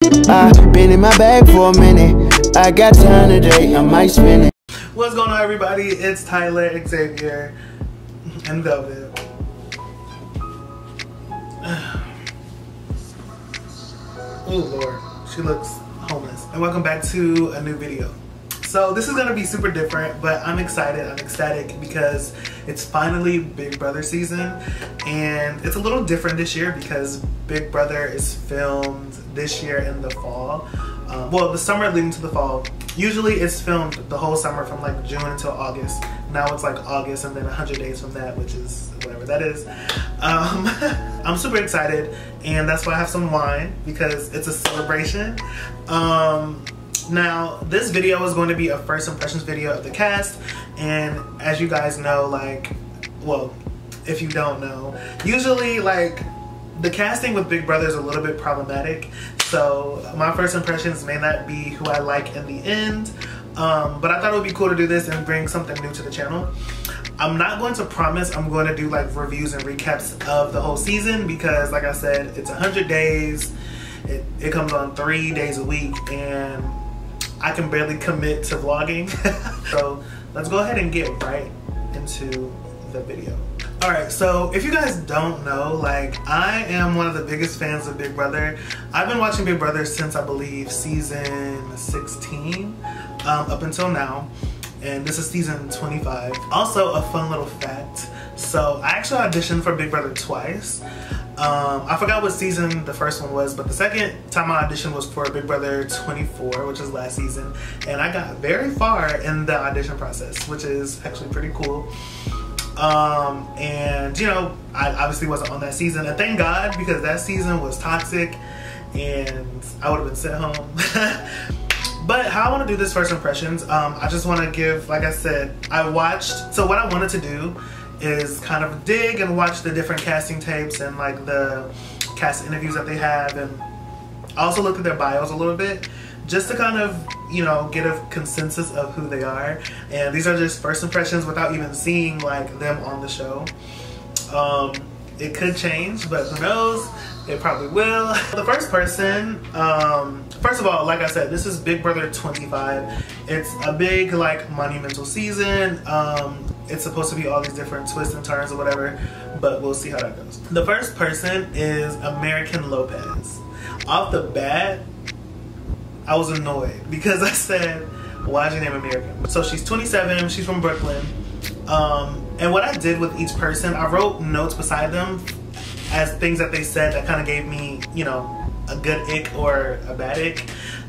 I've been in my bag for a minute. I got time today, I might spend it. What's going on, everybody? It's Tyler, Xavier, and Velvet. Oh Lord, she looks homeless. And welcome back to a new video. So this is gonna be super different, but I'm excited, I'm ecstatic because it's finally Big Brother season, and it's a little different this year because Big Brother is filmed this year in the fall. Well, the summer leading to the fall. Usually it's filmed the whole summer from like June until August. Now it's like August and then 100 days from that, which is whatever that is. I'm super excited, and that's why I have some wine because it's a celebration. Now, this video is going to be a first impressions video of the cast, and as you guys know, like, well, if you don't know, usually like the casting with Big Brother is a little bit problematic, so my first impressions may not be who I like in the end, but I thought it would be cool to do this and bring something new to the channel. I'm not going to promise I'm going to do like reviews and recaps of the whole season because, like I said, it's 100 days, it comes on 3 days a week, and I can barely commit to vlogging. So let's go ahead and get right into the video. Alright, so if you guys don't know, like, I am one of the biggest fans of Big Brother. I've been watching Big Brother since, I believe, season 16 up until now, and this is season 25. Also, a fun little fact, so I actually auditioned for Big Brother twice. I forgot what season the first one was, but the second time I auditioned was for Big Brother 24, which is last season, and I got very far in the audition process, which is actually pretty cool. And you know, I obviously wasn't on that season, and thank God, because that season was toxic and I would have been sent home. But how I want to do this first impressions, I just want to give, like I said, so what I wanted to do is kind of dig and watch the different casting tapes and like the cast interviews that they have, and I also looked at their bios a little bit just to kind of, you know, get a consensus of who they are. And these are just first impressions without even seeing like them on the show. It could change, but who knows? It probably will. The first person, first of all, like I said, this is Big Brother 25. It's a big, like, monumental season. It's supposed to be all these different twists and turns or whatever, but we'll see how that goes. The first person is American Lopez. Off the bat, I was annoyed because I said, why is your name American? So she's 27, she's from Brooklyn. And what I did with each person, I wrote notes beside them as things that they said that kind of gave me, you know, a good ick or a bad ick.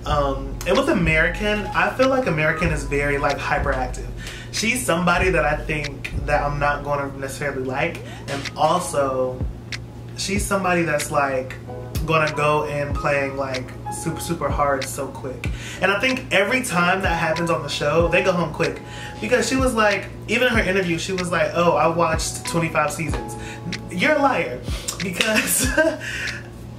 And with American, I feel like American is very like hyperactive. She's somebody that I think that I'm not going to necessarily like, and also she's somebody that's like gonna go in playing like super hard so quick. And I think every time that happens on the show, they go home quick, because she was like, even in her interview, she was like, oh, I watched 25 seasons. You're a liar, because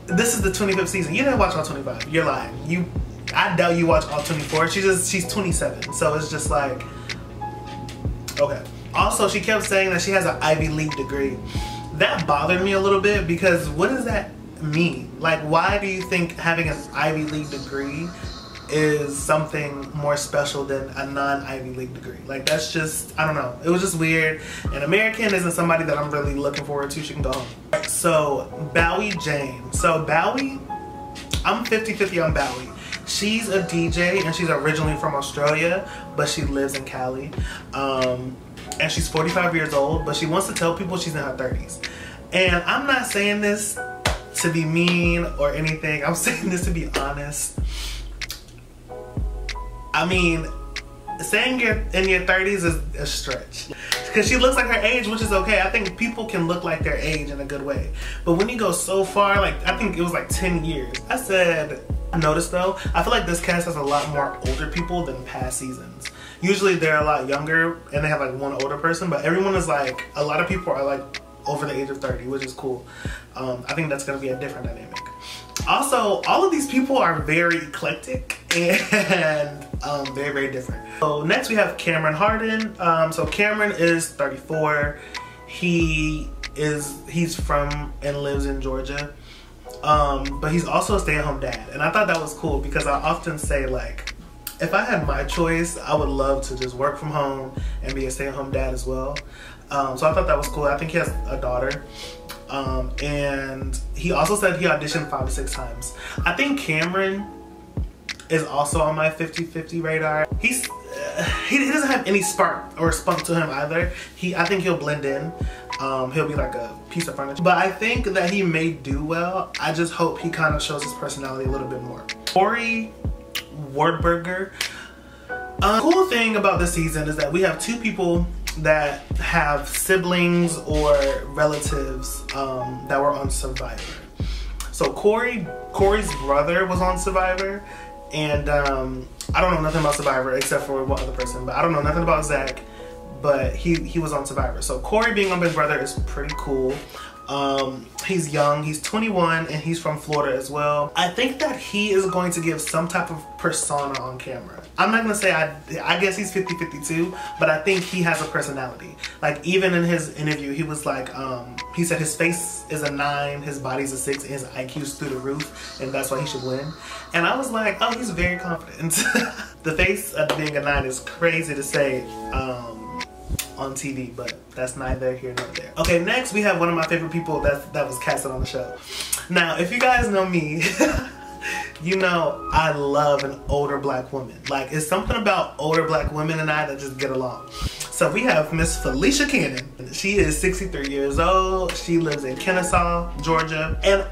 this is the 25th season. You didn't watch all 25. You're lying. I doubt you watch all 24. She's 27, so it's just like, okay. Also, she kept saying that she has an Ivy League degree. That bothered me a little bit, because what does that mean? Like, why do you think having an Ivy League degree is something more special than a non-Ivy League degree? Like, that's just, I don't know. It was just weird. And American isn't somebody that I'm really looking forward to. She can go home. So, Bowie Jane. So, Bowie, I'm 50-50 on Bowie. She's a DJ, and she's originally from Australia, but she lives in Cali. And she's 45 years old, but she wants to tell people she's in her 30s. And I'm not saying this to be mean or anything. I'm saying this to be honest. I mean, saying you're in your 30s is a stretch, because she looks like her age, which is okay. I think people can look like their age in a good way. But when you go so far, like, I think it was like 10 years. I noticed though, I feel like this cast has a lot more older people than past seasons. Usually they're a lot younger and they have like one older person, but everyone is like, a lot of people are like over the age of 30, which is cool. I think that's gonna be a different dynamic. Also, all of these people are very eclectic and very different. So next we have Cameron Hardin. So Cameron is 34. He's from and lives in Georgia. but he's also a stay-at-home dad. And I thought that was cool because I often say, like, if I had my choice, I would love to just work from home and be a stay-at-home dad as well. So I thought that was cool. I think he has a daughter. And he also said he auditioned 5 to 6 times. I think Cameron is also on my 50-50 radar. He doesn't have any spark or spunk to him either. I think he'll blend in. He'll be like a piece of furniture. But I think that he may do well. I just hope he kind of shows his personality a little bit more. Corey Wardberger. Cool thing about this season is that we have 2 people that have siblings or relatives that were on Survivor. So Corey's brother was on Survivor, and I don't know nothing about Survivor except for one other person, but I don't know nothing about Zach, but he was on Survivor. So Corey being on Big Brother is pretty cool. He's young, he's 21, and he's from Florida as well. I think that he is going to give some type of persona on camera. I'm not gonna say, I guess he's 50-50 too, but I think he has a personality. Like, even in his interview, he was like, he said his face is a 9, his body's a 6, and his IQ's through the roof, and that's why he should win. And I was like, oh, he's very confident. The face of being a 9 is crazy to say, on TV, but that's neither here nor there. Okay, next we have one of my favorite people that was casted on the show. Now, if you guys know me, you know I love an older black woman. Like, it's something about older black women and I that just get along. So we have Miss Felicia Cannon. She is 63 years old. She lives in Kennesaw, Georgia, and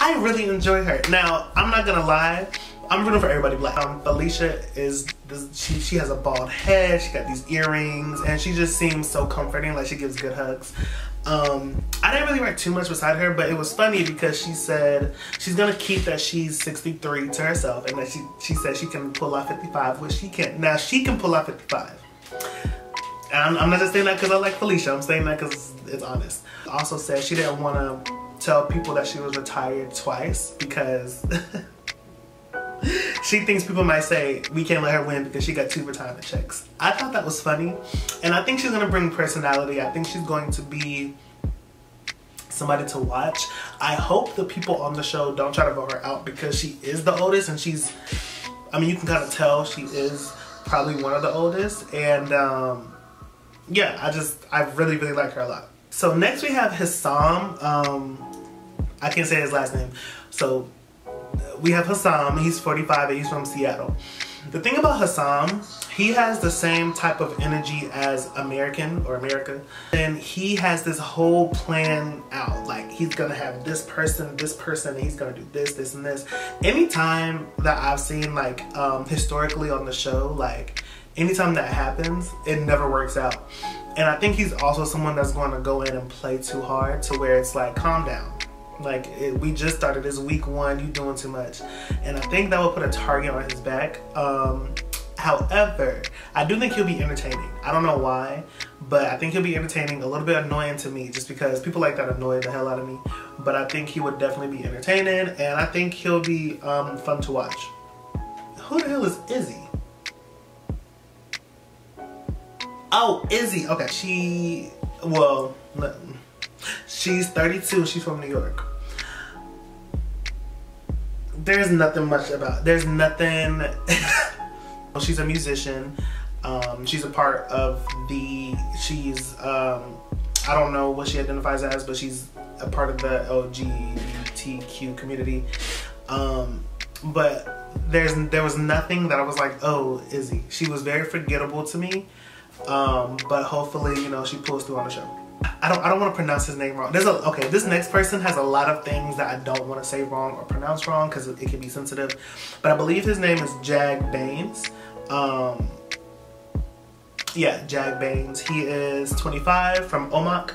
I really enjoy her. Now, I'm not gonna lie, I'm rooting for everybody black. Felicia she has a bald head, she got these earrings, and she just seems so comforting, like she gives good hugs. I didn't really write too much beside her, but it was funny because she said she's gonna keep that she's 63 to herself, and that she said she can pull off 55, which she can't. Now, she can pull off 55. And I'm not just saying that because I like Felicia, I'm saying that because it's honest. Also said she didn't want to tell people that she was retired twice because she thinks people might say we can't let her win because she got 2 retirement checks. I thought that was funny, and I think she's gonna bring personality. I think she's going to be somebody to watch. I hope the people on the show don't try to vote her out because she is the oldest, and I mean, you can kind of tell she is probably one of the oldest, and yeah, I really, really like her a lot. So next we have Hassam. I can't say his last name. So we have Hassam, he's 45 and he's from Seattle. The thing about Hassam, he has the same type of energy as America. And he has this whole plan out. Like, he's gonna have this person, and he's gonna do this, this, and this. Anytime that I've seen, like, historically on the show, like, anytime that happens, it never works out. And I think he's also someone that's going to go in and play too hard to where it's like, calm down. Like, we just started this week 1, you doing too much. And I think that will put a target on his back. However, I do think he'll be entertaining. I don't know why, but I think he'll be entertaining, a little bit annoying to me just because people like that annoy the hell out of me. But I think he would definitely be entertaining, and I think he'll be fun to watch. Who the hell is Izzy? Oh, Izzy. Okay, she's 32. She's from New York. There's nothing. She's a musician. She's a part of I don't know what she identifies as, but she's a part of the LGBTQ community. But there was nothing that I was like, oh, Izzy. She was very forgettable to me. But hopefully, you know, she pulls through on the show. I don't want to pronounce his name wrong. Okay, this next person has a lot of things that I don't want to say wrong or pronounce wrong because it can be sensitive. But I believe his name is Jag Baines. Yeah, Jag Baines. He is 25 from Omak.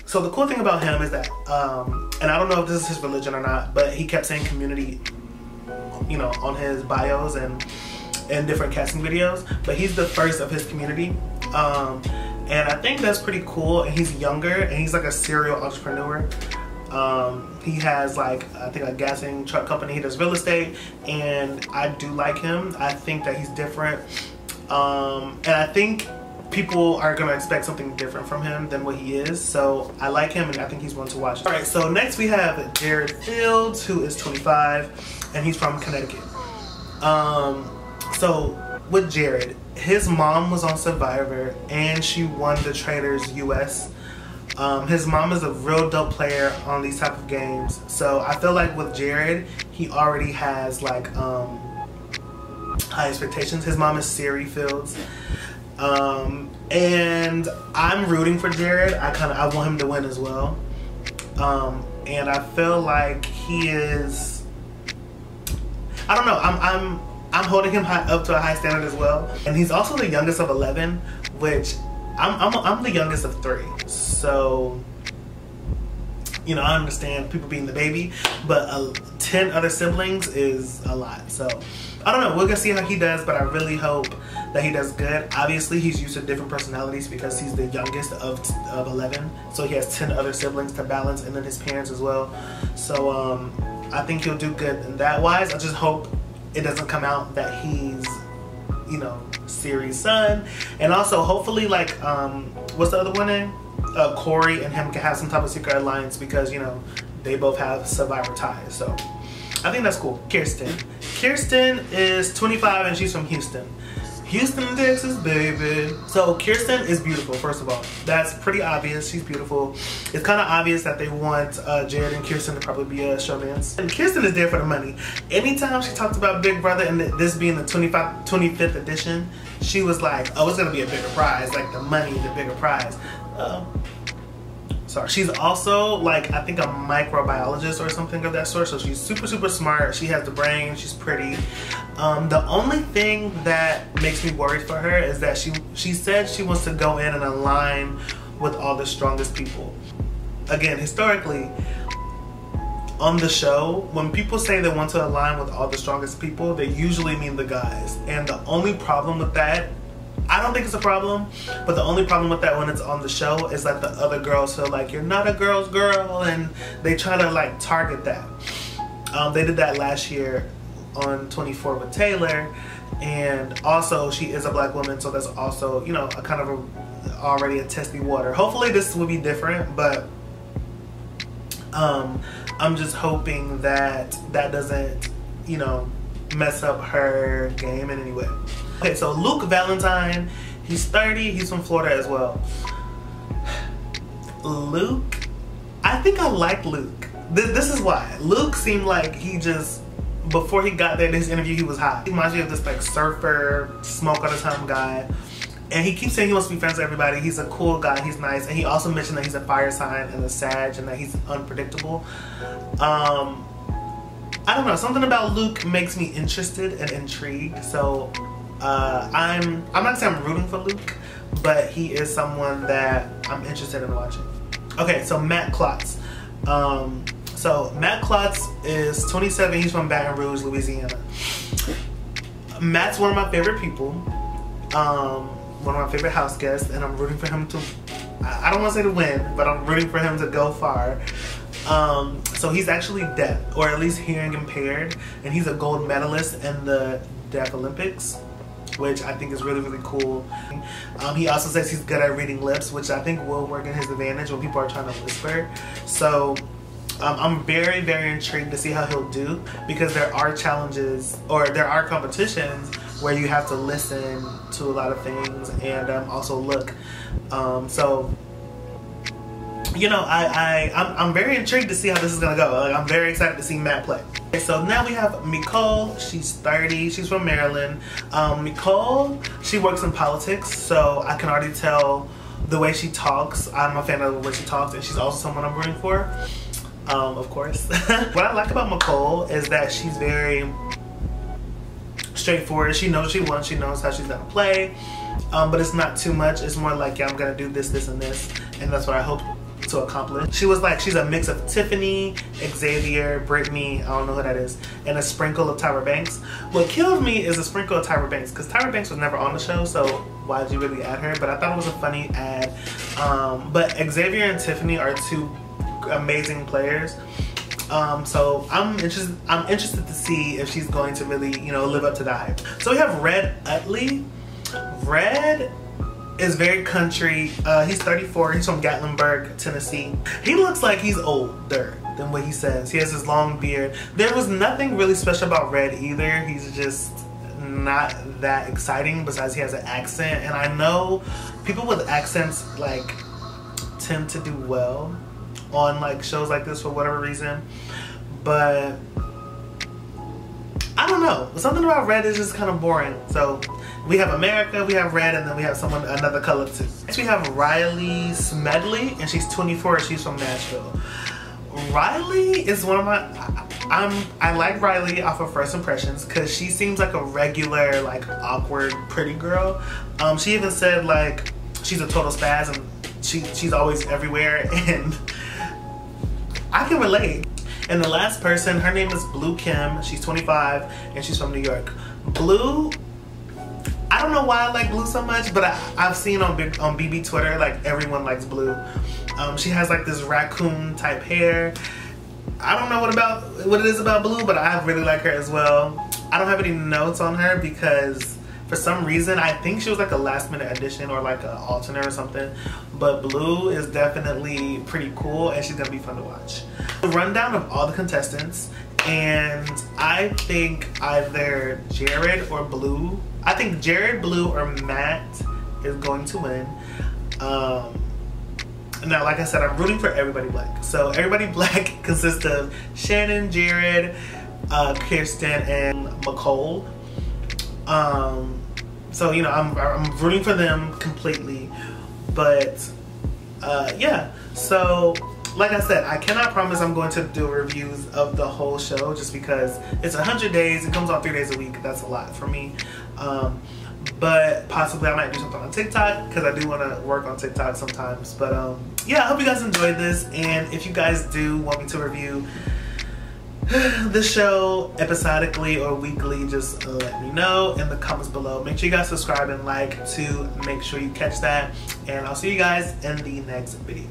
So the cool thing about him is that, and I don't know if this is his religion or not, but he kept saying community, you know, on his bios and in different casting videos. But he's the first of his community. And I think that's pretty cool. And he's younger, and he's like a serial entrepreneur. He has, like, I think a gassing truck company. He does real estate, and I do like him. I think that he's different. And I think people are gonna expect something different from him than what he is. So I like him, and I think he's one to watch. All right, so next we have Jared Fields, who is 25, and he's from Connecticut. So with Jared, his mom was on Survivor, and she won the Traitors US. His mom is a real dope player on these type of games. So I feel like with Jared, he already has like high expectations. His mom is Siri Fields. And I'm rooting for Jared. I want him to win as well. And I feel like he is, I don't know, I'm holding him up to a high standard as well. And he's also the youngest of 11, which I'm the youngest of 3. So, you know, I understand people being the baby, but 10 other siblings is a lot. So I don't know, we're gonna see how he does, but I really hope that he does good. Obviously, he's used to different personalities because he's the youngest of 11. So he has 10 other siblings to balance, and then his parents as well. So I think he'll do good in that wise. I just hope it doesn't come out that he's, you know, Siri's son. And also, hopefully, like, what's the other one name? Corey and him can have some type of secret alliance because, you know, they both have Survivor ties. So I think that's cool. Kirsten is 25 and she's from Houston, Texas, baby. So Kirsten is beautiful, first of all. That's pretty obvious. She's beautiful. It's kind of obvious that they want Jared and Kirsten to probably be a showmance. And Kirsten is there for the money. Anytime she talked about Big Brother and this being the 25th edition, she was like, oh, it's gonna be a bigger prize. Like the money, the bigger prize. Sorry. She's also like, I think a microbiologist or something of that sort. So she's super, super smart. She has the brain. She's pretty. The only thing that makes me worried for her is that she said she wants to go in and align with all the strongest people. Again, historically, on the show, when people say they want to align with all the strongest people, they usually mean the guys. And the only problem with that, I don't think it's a problem, but the only problem with that when it's on the show is that the other girls feel like you're not a girl's girl, and they try to like target that. They did that last year on 24 with Taylor, and also she is a black woman, so that's also, you know, a kind of already a testy water. Hopefully this will be different, but I'm just hoping that that doesn't, you know, mess up her game in any way. Okay, so Luke Valentine, he's 30, he's from Florida as well. Luke, I think I like Luke. This is why. Luke seemed like he just, before he got there, this interview, he was hot. He reminds me of this like surfer, smoke all the time guy. And he keeps saying he wants to be friends with everybody. He's a cool guy, he's nice. And he also mentioned that he's a fire sign and a Sag and that he's unpredictable. I don't know, something about Luke makes me interested and intrigued. So I'm not saying I'm rooting for Luke, but he is someone that I'm interested in watching. Okay, so Matt Klotz. So Matt Klotz is 27, he's from Baton Rouge, Louisiana. Matt's one of my favorite people, one of my favorite house guests, and I'm rooting for him to, I don't want to say to win, but I'm rooting for him to go far. So he's actually deaf, or at least hearing impaired, and he's a gold medalist in the Deaf Olympics, which I think is really, really cool. He also says he's good at reading lips, which I think will work in his advantage when people are trying to whisper. So I'm very, very intrigued to see how he'll do, because there are challenges, or there are competitions where you have to listen to a lot of things and also look. So, you know, I'm very intrigued to see how this is gonna go. Like, I'm very excited to see Matt play. Okay, so now we have Nicole. She's 30. She's from Maryland. Nicole, she works in politics, so I can already tell the way she talks. I'm a fan of the way she talks, and she's also someone I'm rooting for, of course. What I like about Nicole is that she's very straightforward. She knows what she wants. She knows how she's gonna play, but it's not too much. It's more like, yeah, I'm gonna do this, this, and this, and that's what I hope to accomplish. She was like, she's a mix of Tiffany, Xavier, Brittany, I don't know who that is, and a sprinkle of Tyra Banks. What killed me is a sprinkle of Tyra Banks, because Tyra Banks was never on the show, so why did you really add her? But I thought it was a funny ad. But Xavier and Tiffany are two amazing players. So I'm interested to see if she's going to really, you know, live up to the hype. So we have Red Utley. Red is very country. He's 34. He's from Gatlinburg, Tennessee. He looks like he's older than what he says. He has his long beard. There was nothing really special about Red either. He's just not that exciting, besides he has an accent. And I know people with accents like tend to do well on like shows like this for whatever reason, but I don't know, something about Red is just kind of boring. So we have America, we have Red, and then we have another color too. Next we have Riley Smedley, and she's 24. She's from Nashville. Riley is one of my, I like Riley off of First Impressions because she seems like a regular, like awkward, pretty girl. She even said like she's a total spaz and she's always everywhere, and I can relate. And the last person, her name is Blue Kim. She's 25 and she's from New York. Blue, I don't know why I like Blue so much, but I've seen on BB Twitter like everyone likes Blue. She has like this raccoon type hair. I don't know what it is about Blue, but I really like her as well. I don't have any notes on her because for some reason I think she was like a last minute addition or like an alternate or something. But Blue is definitely pretty cool and she's gonna be fun to watch. A rundown of all the contestants, and I think either Jared or Blue, I think Jared, Blue, or Matt is going to win. Now, like I said, I'm rooting for Everybody Black. So Everybody Black consists of Shannon, Jared, Kirsten, and Nicole. So you know, I'm rooting for them completely. But yeah, so like I said, I cannot promise I'm going to do reviews of the whole show just because it's 100 days. It comes out 3 days a week. That's a lot for me. But possibly I might do something on TikTok because I do want to work on TikTok sometimes. But yeah, I hope you guys enjoyed this, and if you guys do want me to review the show episodically or weekly, just let me know in the comments below. Make sure you guys subscribe and like to make sure you catch that, and I'll see you guys in the next video.